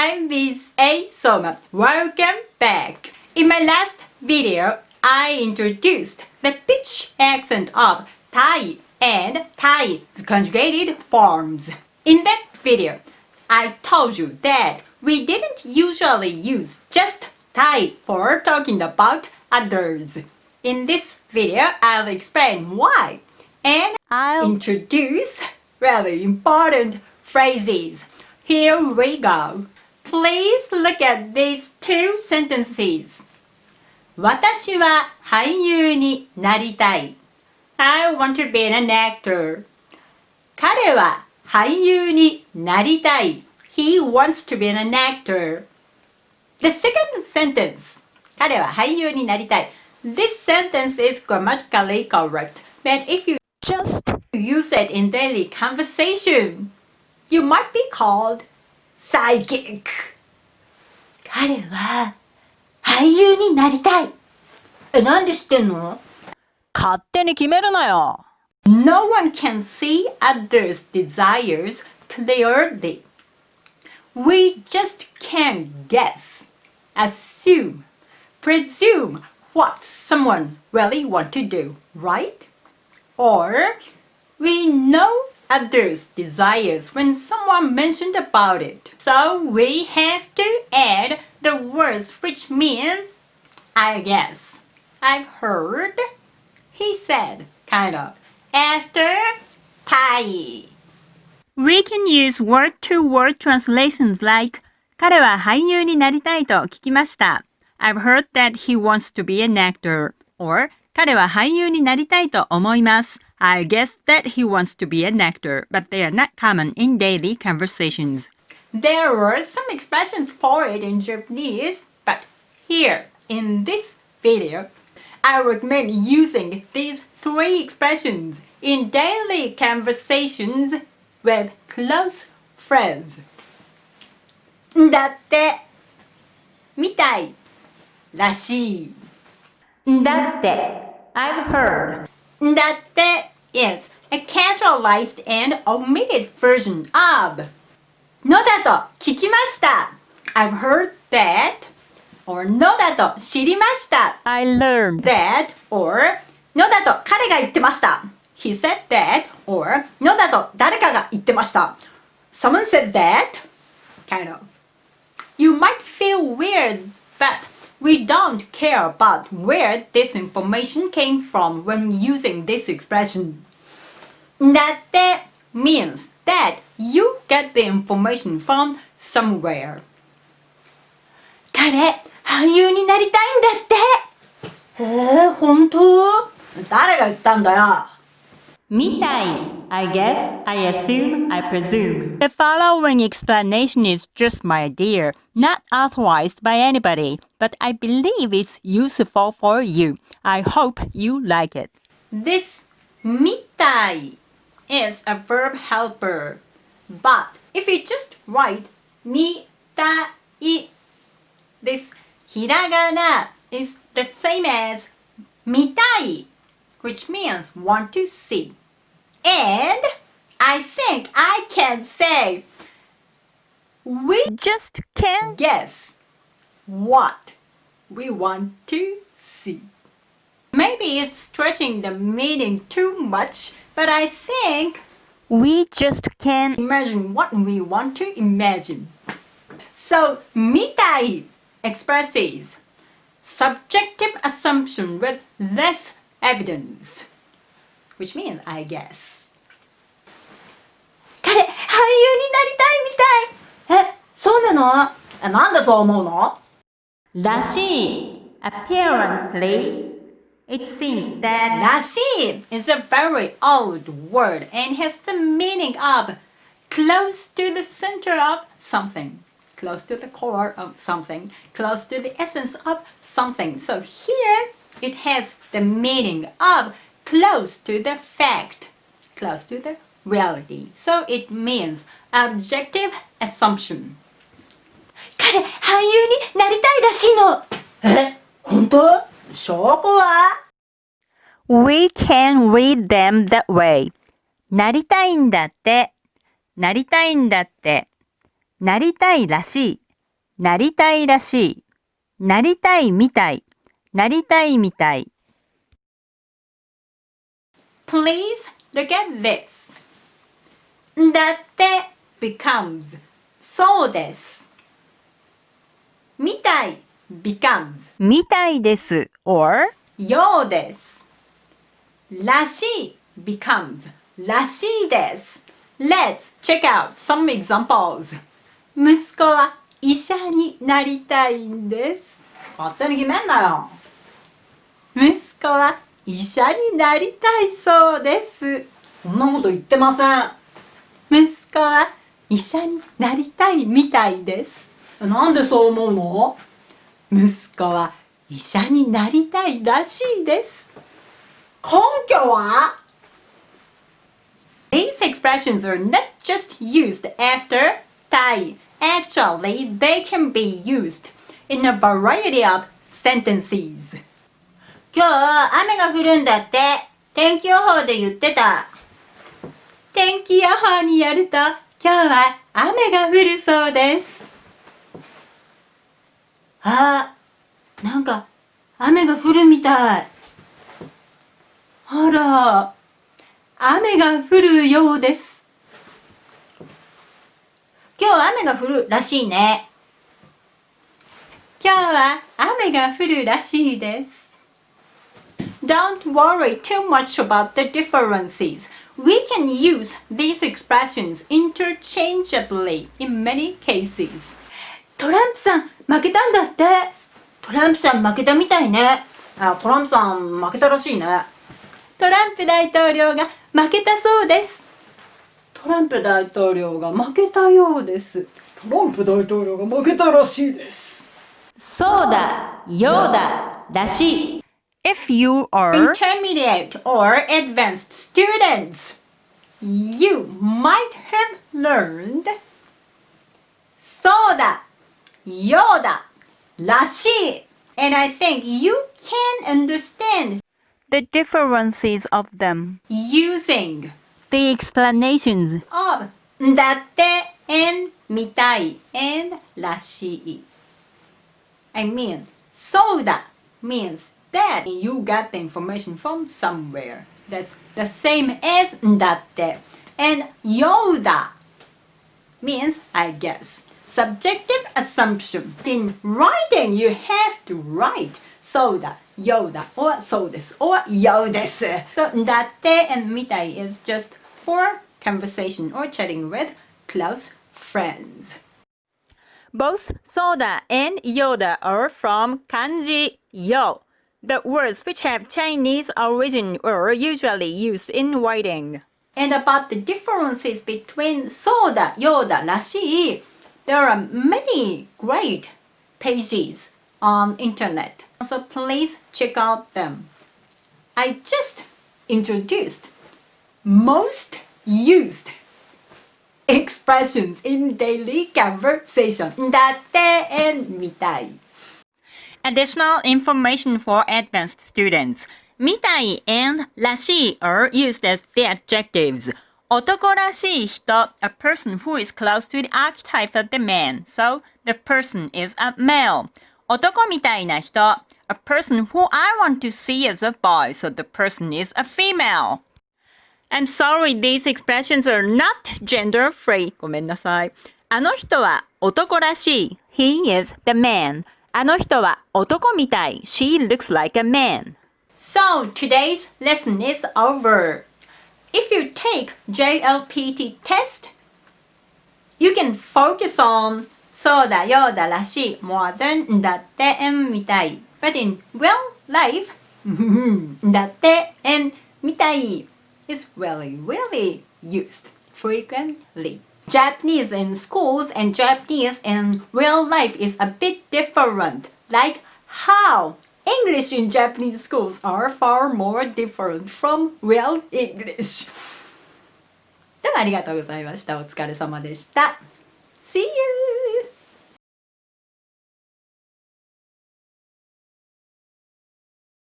I'm with say.So. Welcome back. In my last video, I introduced the pitch accent of tai and tai, the conjugated forms. In that video, I told you that we didn't usually use just tai for talking about others. In this video, I'll explain why, and I'll introduce really important phrases. Here we go. Please look at these two sentences. 私は俳優になりたい. I want to be an actor. 彼は俳優になりたい. He wants to be an actor. The second sentence. 彼は俳優になりたい. This sentence is grammatically correct, but if you just use it in daily conversation, you might be called psychic. 彼は俳優になりたい。なんで知ってんの？勝手に決めるなよ。No one can see others' desires clearly. We just can guess, assume, presume what someone really wants to do, right? Or we know others' desires when someone mentioned about it. So we have to add the words which mean I guess, I've heard, he said, kind of, after tai. We can use word-to-word translations like 彼は俳優になりたいと聞きました。I've heard that he wants to be an actor. Or 彼は俳優になりたいと思います。I guess that he wants to be an actor, but they are not common in daily conversations. There were some expressions for it in Japanese, but here, in this video, I recommend using these three expressions in daily conversations with close friends. んだってmitai, rashii. んだって I've heard. んだって is a casualized and omitted version of のだと聞きました I've heard that or のだと知りました I learned that or のだと彼が言ってました He said that or のだと誰かが言ってました Someone said that kind of You might feel weird, but we don't care about where this information came from when using this expression. だって means that you get the information from somewhere. 彼、俳優になりたいんだって。本当？誰が言ったんだよ。mitai, I guess, I assume, I presume. The following explanation is just my idea, not authorized by anybody, but I believe it's useful for you. I hope you like it. This mitai is a verb helper, but if you just write mitai, this hiragana is the same as mitai, which means want to see. And I think I can say we Just can't guess what we want to see. Maybe it's stretching the meaning too much, but I think We just can't imagine what we want to imagine. So, mitai expresses subjective assumption with less evidence, which means I guess. 彼、俳優になりたいみたい。そうなの？なんでそう思うの？ rashii. Apparently, it seems that Rashii is a very old word and has the meaning of close to the center of something, close to the core of something, close to the essence of something. So here it has the meaning of close to the fact, close to the reality. So it means objective assumption. 彼、俳優になりたいらしいの。本当？証拠は？ we can read them that way. なりたいんだって、なりたいんだって、なりたいらしい。なりたいらしい、なりたいみたい、なりたいみたい。Please look at this. んだって becomes そうです。みたい becomes みたいです or ようです。らしい becomes らしいです。Let's check out some examples. 息子は医者になりたいんです。勝手に決めんなよ。息子は医者になりたいそうです。そんなこと言ってません。息子は医者になりたいみたいです。なんでそう思うの？息子は医者になりたいらしいです。根拠は？ These expressions are not just used after tai. Actually, they can be used in a variety of sentences. 今日雨が降るんだって天気予報で言ってた。天気予報によると今日は雨が降るそうです。あ、なんか雨が降るみたい。あら、雨が降るようです。今日雨が降るらしいね。今日は雨が降るらしいです。Don't worry too much about the differences. We can use these expressions interchangeably in many cases. トランプさん負けたんだって。トランプさん負けたみたいね。トランプさん負けたらしいね。トランプ大統領が負けたそうです。トランプ大統領が負けたようです。トランプ大統領が負けたらしいです。そうだ、ようだ、らしい。If you are intermediate or advanced students, you might have learned そうだ、ようだ、らしい and I think you can understand the differences of them, using the explanations of んだって and みたい and らしい I mean, そうだ means that you got the information from somewhere. That's the same as んだって and ようだ means I guess. Subjective assumption. In writing, you have to write そうだ、ようだ or そうです or ようです。So んだって and みたい is just for conversation or chatting with close friends. Both soda and yoda are from kanji yo. The words which have Chinese origin are usually used in writing. And about the differences between そうだ、ようだ、らしい there are many great pages on internet. So please check out them. I just introduced most used expressions in daily conversation. だって and みたい。Additional information for advanced students. Mitai and rashi are used as the adjectives. Otokoらしい人, a person who is close to the archetype of the man, so the person is a male. 男みたいな人, a person who I want to see as a boy, so the person is a female. I'm sorry, these expressions are not gender free. ごめんなさい。あの人は男らしい. He is the man. あの人は男みたい. She looks like a man. So today's lesson is over. If you take JLPT test, you can focus on そうだ、ようだ、らしい more than だって and みたい. But in real life, だって and みたい is really used frequently. Japanese in schools and Japanese in real life is a bit different. Like how English in Japanese schools are far more different from real English. どうもありがとうございました。お疲れ様でした。See you!